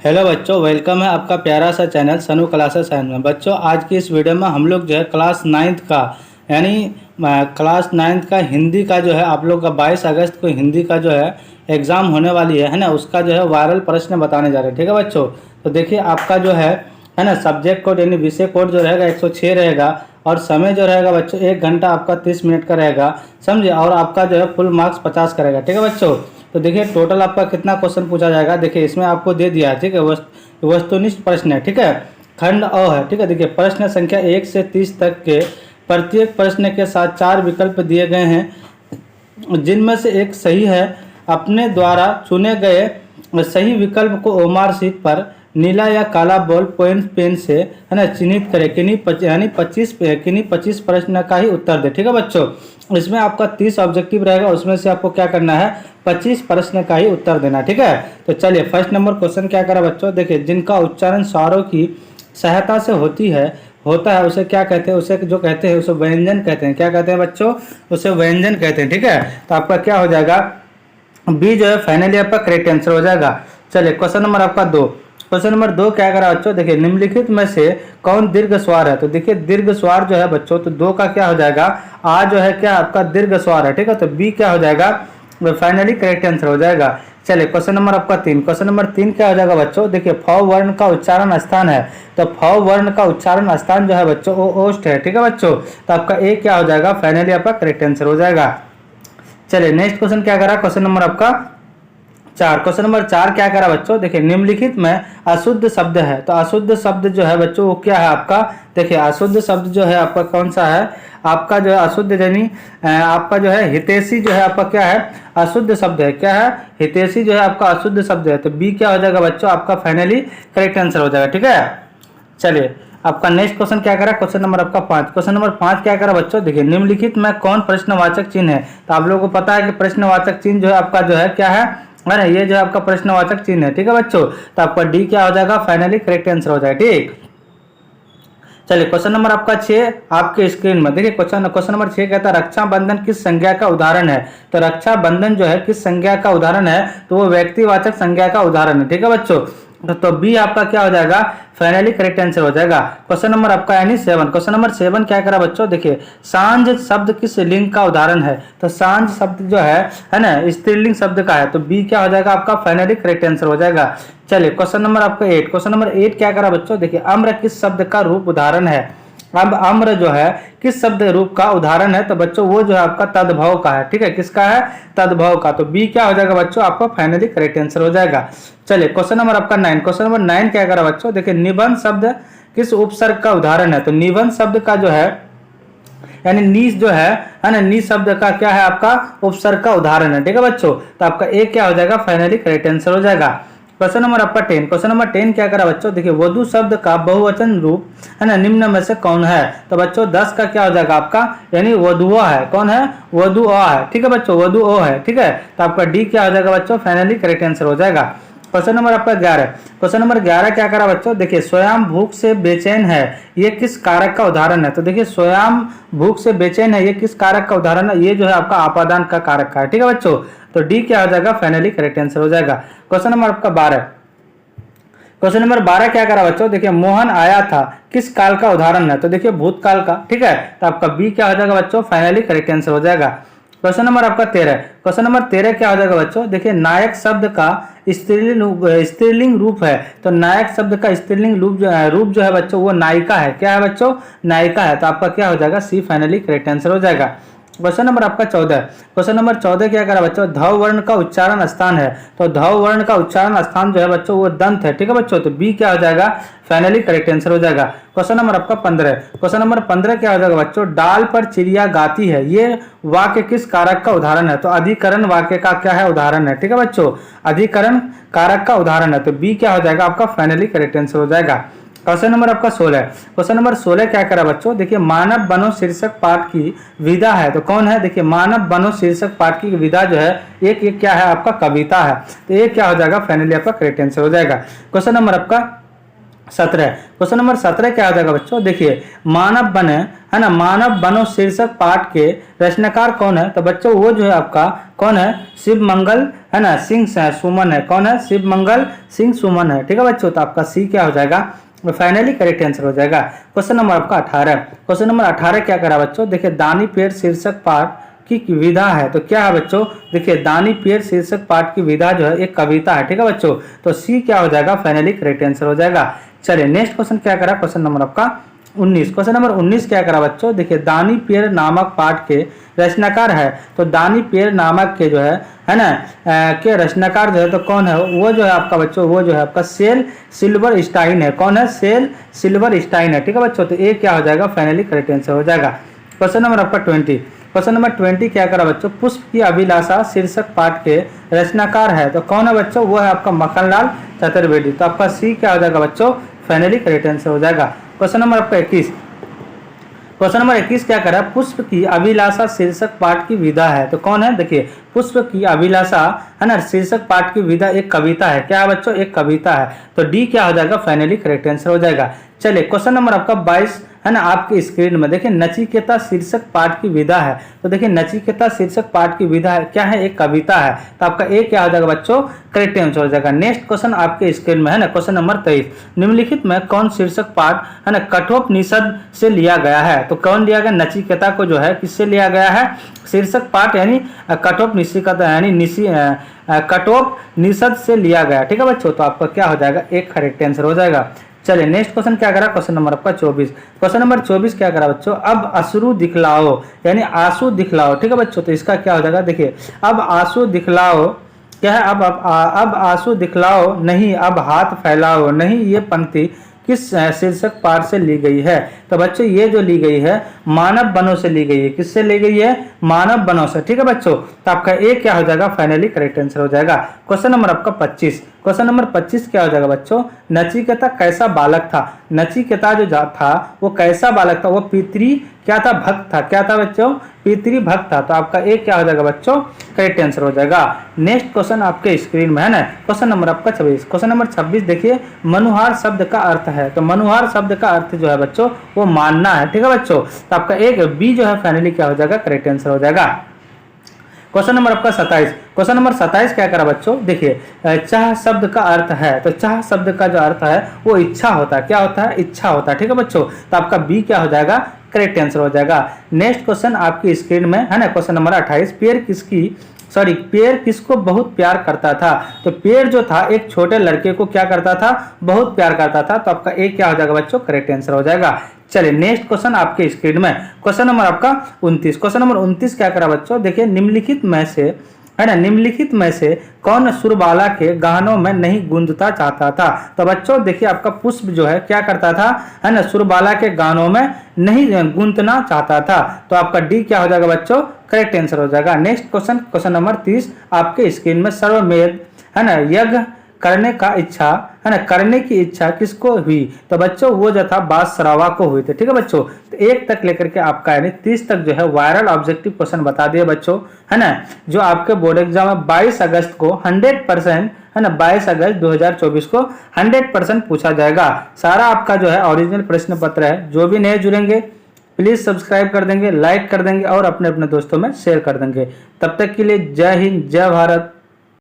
Hello बच्चों, welcome है आपका प्यारा सा चैनल सनू क्लासेस साइंस में। बच्चों, आज की इस वीडियो में हम लोग जो है क्लास नाइन्थ का यानी क्लास नाइन्थ का हिंदी का जो है आप लोग का 22 अगस्त को हिंदी का जो है एग्ज़ाम होने वाली है ना, उसका जो है वायरल प्रश्न बताने जा रहे हैं। ठीक है बच्चों, तो देखिए आपका जो है ना सब्जेक्ट कोड यानी विषय कोड जो रहेगा 106 रहेगा और समय जो रहेगा बच्चों 1 घंटा आपका 30 मिनट का रहेगा, समझे। और आपका जो है फुल मार्क्स 50 का रहेगा। ठीक है बच्चों, तो देखिए टोटल आपका कितना क्वेश्चन पूछा जाएगा। देखिए इसमें आपको दे दिया है, ठीक है, वस्तुनिष्ठ प्रश्न है, ठीक है, खंड अ है, ठीक है। देखिए प्रश्न संख्या 1 से 30 तक के प्रत्येक प्रश्न के साथ 4 विकल्प दिए गए हैं, जिनमें से एक सही है। अपने द्वारा चुने गए सही विकल्प को ओमार शीट पर नीला या काला बॉल पॉइंट पेन से है ना चिन्हित करें। किन्हीं 25 प्रश्न का ही उत्तर दे। ठीक है बच्चों, इसमें आपका 30 ऑब्जेक्टिव रहेगा, उसमें से आपको क्या करना है 25 प्रश्न का ही उत्तर देना। ठीक है, तो चलिए फर्स्ट नंबर क्वेश्चन क्या करा बच्चों। देखिए जिनका उच्चारण स्वरों की सहायता से होता है उसे क्या कहते हैं, उसे जो कहते हैं उसे व्यंजन कहते हैं। क्या कहते हैं बच्चों, उसे व्यंजन कहते हैं। ठीक है, तो आपका क्या हो जाएगा बी जो है फाइनली आपका करेक्ट आंसर हो जाएगा। चलिए क्वेश्चन नंबर आपका 2। क्वेश्चन नंबर 2 क्या करा बच्चों। देखिए निम्नलिखित में से कौन दीर्घ स्वर है। तो देखिए दीर्घ स्वर जो है बच्चों, तो 2 का क्या हो जाएगा आ जो है क्या आपका दीर्घ स्वर है। ठीक है, तो बी क्या हो जाएगा फाइनली करेक्ट आंसर हो जाएगा। चलिए क्वेश्चन नंबर आपका 3। क्वेश्चन नंबर 3 क्या हो जाएगा बच्चों। देखिए फ वर्ण का उच्चारण स्थान है, तो फ वर्ण का उच्चारण स्थान जो है बच्चों वो ओष्ठ है। ठीक है बच्चों, तो आपका ए क्या हो जाएगा फाइनली आपका करेक्ट आंसर हो जाएगा। चलिए नेक्स्ट क्वेश्चन क्या करा, क्वेश्चन नंबर आपका 4। क्वेश्चन नंबर 4 क्या करा बच्चों। देखिए निम्नलिखित में अशुद्ध शब्द है, तो अशुद्ध शब्द जो है बच्चों वो क्या है आपका। देखिए अशुद्ध शब्द जो है आपका कौन सा है, आपका जो है अशुद्ध यानी आपका जो है हितैषी जो है आपका क्या है अशुद्ध शब्द है। क्या है हितैषी जो है आपका अशुद्ध शब्द है, तो बी क्या हो जाएगा बच्चों आपका फाइनली करेक्ट आंसर हो जाएगा। ठीक है, चलिए आपका नेक्स्ट क्वेश्चन क्या करा, क्वेश्चन नंबर आपका 5। क्वेश्चन नंबर 5 क्या करा बच्चों। देखिए निम्नलिखित में कौन प्रश्नवाचक चिन्ह है। तो आप लोगों को पता है कि प्रश्नवाचक चिन्ह जो है आपका जो है क्या है ना, ये जो है आपका प्रश्नवाचक चिन्ह है। ठीक है बच्चों, तो आपका डी क्या हो जाएगा फाइनली करेक्ट आंसर हो जाएगा। ठीक, चलिए क्वेश्चन नंबर आपका 6 आपके स्क्रीन में। देखिए क्वेश्चन नंबर 6 कहता है रक्षाबंधन किस संज्ञा का उदाहरण है। तो रक्षाबंधन जो है किस संज्ञा का उदाहरण है, तो वो व्यक्तिवाचक संज्ञा का उदाहरण है। ठीक है बच्चों, तो बी आपका क्या हो जाएगा फाइनली करेक्ट आंसर हो जाएगा। क्वेश्चन नंबर आपका यानी 7। क्वेश्चन नंबर 7 क्या करा बच्चों। देखिए सांझ शब्द किस लिंग का उदाहरण है। तो सांझ शब्द जो है ना स्त्रीलिंग शब्द का है, तो बी क्या हो जाएगा आपका फाइनली करेक्ट आंसर हो जाएगा। चलिए क्वेश्चन नंबर आपका 8। क्वेश्चन नंबर 8 क्या करा बच्चों। देखिए अम्र किस शब्द का रूप उदाहरण है। अब अम्र जो है किस शब्द रूप का उदाहरण है, तो बच्चों वो जो है आपका तद्भव का है। ठीक है, किसका है तद्भव का, तो बी क्या हो जाएगा बच्चों आपका फाइनली करेक्ट आंसर हो जाएगा। चलिए क्वेश्चन नंबर आपका 9। क्वेश्चन नंबर 9 क्या करा बच्चों। देखिए निबंध शब्द किस उपसर्ग का उदाहरण है। तो निबंध शब्द का जो है यानी नीस जो है ना नीस शब्द का क्या है आपका उपसर्ग का उदाहरण है। ठीक है बच्चों, तो आपका ए क्या हो जाएगा फाइनली करेक्ट आंसर हो जाएगा। क्वेश्चन नंबर आपका 10। क्वेश्चन नंबर 10 क्या करा बच्चों। देखिए वधु शब्द का बहुवचन रूप है ना निम्न में से कौन है। तो बच्चों 10 का क्या हो जाएगा आपका यानी वधुआ है। कौन है वधुआ है। ठीक है बच्चों वधुओ है। ठीक है, तो आपका डी क्या हो जाएगा बच्चों फाइनली करेक्ट आंसर हो जाएगा। क्वेश्चन नंबर आपका 11। क्वेश्चन नंबर 11 क्या करा बच्चों। देखिए स्वयं भूख से बेचैन है, ये किस कारक का उदाहरण है। तो देखिए स्वयं भूख से बेचैन है ये किस कारक का उदाहरण है, ये जो है आपका आपादान का कारक का है। ठीक है बच्चों, तो डी क्या हो जाएगा फाइनली करेक्ट आंसर हो जाएगा। क्वेश्चन नंबर आपका 12। क्वेश्चन नंबर 12 क्या करा बच्चों। देखिए मोहन आया था किस काल का उदाहरण है। तो देखिए भूतकाल का। ठीक है, तो आपका बी क्या हो जाएगा बच्चों फाइनली करेक्ट आंसर हो जाएगा। क्वेश्चन नंबर आपका 13। क्वेश्चन नंबर 13 क्या हो जाएगा बच्चों। देखिए नायक शब्द का स्त्रीलिंग रूप है, तो नायक शब्द का स्त्रीलिंग रूप जो है बच्चों वो नायिका है। क्या है बच्चों नायिका है, तो आपका क्या हो जाएगा सी फाइनली करेक्ट आंसर हो जाएगा। क्वेश्चन नंबर आपका 14। क्वेश्चन नंबर 14 क्या करा बच्चों। धव वर्ण का उच्चारण स्थान है, तो धव वर्ण का उच्चारण स्थान जो है बच्चों वो दंत है। ठीक है बच्चों, तो बी क्या हो जाएगा फाइनली करेक्ट आंसर हो जाएगा। क्वेश्चन नंबर आपका 15। क्वेश्चन नंबर 15 क्या हो जाएगा बच्चों। डाल पर चिड़िया गाती है, ये वाक्य किस कारक का उदाहरण है। तो अधिकरण वाक्य का क्या है उदाहरण है। ठीक है बच्चों, अधिकरण कारक का उदाहरण है, तो बी क्या हो जाएगा आपका फाइनली करेक्ट आंसर हो जाएगा। क्वेश्चन नंबर आपका 16। क्वेश्चन नंबर 16 क्या करा बच्चों। देखिए मानव बनो शीर्षक पाठ की विधा है, तो कौन है। देखिए मानव बनो शीर्षक पाठ की विधा जो है एक क्या है आपका कविता है, तो ये क्या हो जाएगा फाइनली आपका करेक्ट आंसर हो जाएगा। क्वेश्चन नंबर आपका 17। क्वेश्चन नंबर 17 क्या हो जाएगा बच्चों, देखिए मानव वन है ना, मानव वनो शीर्षक पाठ के रचनाकार कौन है? तो बच्चों वो जो है आपका कौन है, शिव मंगल है ना सिंह सुमन है। कौन है? शिव मंगल सिंह सुमन है। ठीक है बच्चों, तो आपका सी क्या हो जाएगा, फाइनली करेक्ट आंसर हो जाएगा। क्वेश्चन नंबर आपका 18। क्वेश्चन नंबर 18 क्या करा बच्चों, देखिए दानी पेड़ शीर्षक पाठ की विधा है। तो क्या है बच्चों, देखिए दानी पेड़ शीर्षक पाठ की विधा जो है एक कविता है। ठीक है बच्चों, तो सी क्या हो जाएगा, फाइनली करेक्ट आंसर हो जाएगा। चलिए नेक्स्ट क्वेश्चन क्या करा, क्वेश्चन नंबर आपका 19। क्वेश्चन नंबर 19 क्या करा बच्चों, देखिए दानी पेड़ नामक पाठ के रचनाकार है। तो दानी पेड़ नामक के जो है ना के रचनाकार जो है तो कौन है, वो जो है आपका बच्चों वो जो है आपका सेल सिल्वर स्टाइन है। कौन है? सेल सिल्वर स्टाइन है। ठीक है बच्चों, तो ए क्या हो जाएगा, फाइनली करेक्ट आंसर हो जाएगा। क्वेश्चन नंबर आपका 20। क्वेश्चन नंबर 20 क्या करा बच्चों, पुष्प की अभिलाषा शीर्षक पाठ के रचनाकार है। तो कौन है बच्चों, वो है आपका मक्खनलाल चतुर्वेदी। तो आपका सी क्या हो जाएगा बच्चों, फाइनली करेक्ट आंसर हो जाएगा। क्वेश्चन नंबर आपका 21। क्वेश्चन नंबर 21 क्या करा, पुष्प की अभिलाषा शीर्षक पाठ की विधा है। तो कौन है, देखिए पुष्प की अभिलाषा है ना शीर्षक पाठ की विधा एक कविता है। क्या है बच्चों, एक कविता है। तो डी क्या हो जाएगा, फाइनली करेक्ट आंसर हो जाएगा। चलिए क्वेश्चन नंबर आपका 22 है ना, आपके स्क्रीन में देखिए नचिकेता शीर्षक पाठ की विधा है। तो देखिए नचिकेता शीर्षक पाठ की विधा है क्या है, एक कविता है। तो आपका ए क्या हो जाएगा बच्चों, करेक्ट आंसर हो जाएगा। नेक्स्ट क्वेश्चन आपके स्क्रीन में है ना, क्वेश्चन नंबर 23। निम्नलिखित में कौन शीर्षक पाठ है ना कठोपनिषद से लिया गया है। तो कौन लिया गया, नचिकेता को जो है किससे लिया गया है, शीर्षक पाठ यानी कठोपनिषद यानी कठोपनिषद से लिया गया। ठीक है बच्चों, तो आपका क्या हो जाएगा, एक करेक्ट आंसर हो जाएगा। चलिए नेक्स्ट क्वेश्चन क्या करा, क्वेश्चन नंबर आपका 24। क्वेश्चन नंबर 24 क्या करा बच्चों, अब अश्रु दिखलाओ यानी आंसू दिखलाओ। ठीक है बच्चों, तो इसका क्या हो जाएगा, देखिए अब आंसू दिखलाओ क्या है, अब आंसू दिखलाओ नहीं, अब हाथ फैलाओ नहीं, ये पंक्ति किस शीर्षक पाठ से ली गई है। तो बच्चों ये जो ली गई है मानव वनों से ली गई है। किससे ली गई है, मानव वनों से। ठीक है बच्चों, तो आपका ए क्या हो जाएगा, फाइनली करेक्ट आंसर हो जाएगा। क्वेश्चन नंबर आपका 25। क्वेश्चन नंबर 25 क्या हो जाएगा बच्चों, नचिकेता कैसा बालक था। नचिकेता जो था वो कैसा बालक था, वो पितृ क्या था, भक्त था। क्या था बच्चों, पितृ भक्त था। तो आपका ए क्या हो जाएगा बच्चों, करेक्ट आंसर हो जाएगा। नेक्स्ट क्वेश्चन आपके स्क्रीन में है ना, क्वेश्चन नंबर आपका 26। क्वेश्चन नंबर 26 देखिए मनुहार शब्द का अर्थ है। तो मनुहार शब्द का अर्थ जो है बच्चों वो मानना है। ठीक है बच्चों, तो आपका एक बी जो है फाइनली क्या हो जाएगा, करेक्ट आंसर हो जाएगा। क्वेश्चन नंबर आपका 27। क्वेश्चन नंबर 27 क्या करा बच्चों, देखिए चाह शब्द का अर्थ है। तो चाह शब्द का जो अर्थ है वो इच्छा होता है। क्या होता है, इच्छा होता है। ठीक है बच्चों, तो आपका बी क्या हो जाएगा, करेक्ट आंसर हो जाएगा। नेक्स्ट क्वेश्चन आपकी स्क्रीन में है ना, क्वेश्चन नंबर 28। पेड़ किसको बहुत प्यार करता था। तो पेड़ जो था एक छोटे लड़के को क्या करता था, बहुत प्यार करता था। तो आपका ए क्या हो जाएगा बच्चों, करेक्ट आंसर हो जाएगा। चलिए नेक्स्ट क्वेश्चन आपके स्क्रीन में क्वेश्चन नंबर आपका 29। क्वेश्चन नंबर 29 क्या करा बच्चों, देखिए निम्नलिखित में से है ना, निम्नलिखित में से कौन सुरबाला के गानों में नहीं गूंजता चाहता था। तो बच्चों देखिए आपका पुष्प जो है क्या करता था, है ना, सुरबाला के गानों में नहीं गूंजना चाहता था। तो आपका डी क्या हो जाएगा बच्चों, करेक्ट आंसर हो जाएगा। नेक्स्ट क्वेश्चन, क्वेश्चन नंबर 30 आपके स्क्रीन में सर्वमेध है ना यज्ञ करने का इच्छा है ना, करने की इच्छा किसको हुई। तो बच्चों वो जो था बादशाह को हुई थी। ठीक है बच्चों, तो 1 तक लेकर के आपका यानी 30 तक जो है वायरल ऑब्जेक्टिव क्वेश्चन बता दिए बच्चों, है ना, जो आपके बोर्ड एग्जाम में 22 अगस्त को 100% है ना, 22 अगस्त 2024 को 100% पूछा जाएगा। सारा आपका जो है ओरिजिनल प्रश्न पत्र है। जो भी नए जुड़ेंगे प्लीज सब्सक्राइब कर देंगे, लाइक कर देंगे और अपने अपने दोस्तों में शेयर कर देंगे। तब तक के लिए जय हिंद, जय भारत।